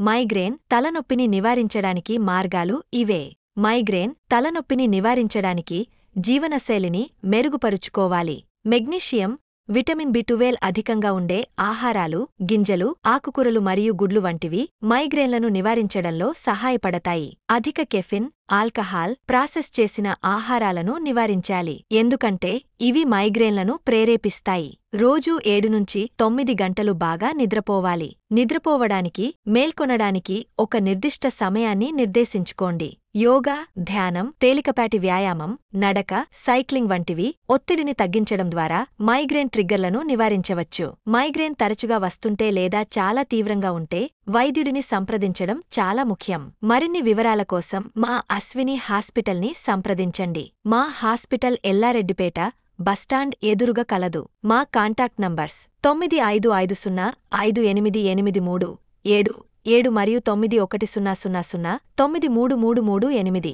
Migraine తలనొప్పిని నివారించడానికి మార్గాలు ఇవే. మైగ్రేన్ తలనొప్పిని నివారించడానికి జీవనశైలిని మెరుగుపరుచుకోవాలి. మెగ్నీషియం, విటమిన్ బి12 అధికంగా ఉండే ఆహారాలు, గింజలు, ఆకుకూరలు మరియు గుడ్లు వంటివి మైగ్రేన్లను నివారించడంలో సహాయపడతాయి. అధిక కెఫిన్, ఆల్కహాల్, ప్రాసెస్ చేసిన ఆహారాలను నివారించాలి, ఎందుకంటే ఇవి మైగ్రేన్లను ప్రేరేపిస్తాయి. రోజూ 7-9 గంటలు బాగా నిద్రపోవాలి. నిద్రపోవడానికి, మేల్కొనడానికి ఒక నిర్దిష్ట సమయాన్ని నిర్దేశించుకోండి. యోగా, ధ్యానం, తేలికపాటి వ్యాయామం, నడక, సైక్లింగ్ వంటివి ఒత్తిడిని తగ్గించడం ద్వారా మైగ్రేన్ ట్రిగ్గర్లను నివారించవచ్చు. మైగ్రేన్ తరచుగా వస్తుంటే లేదా చాలా తీవ్రంగా ఉంటే వైద్యుడిని సంప్రదించడం చాలా ముఖ్యం. మరిన్ని వివరాల కోసం మా అశ్విని హాస్పిటల్ని సంప్రదించండి. మా హాస్పిటల్ ఎల్లారెడ్డిపేట బస్టాండ్ ఎదురుగా కలదు. మా కాంటాక్ట్ నంబర్స్ 95505883 77 మరియు 9100093338.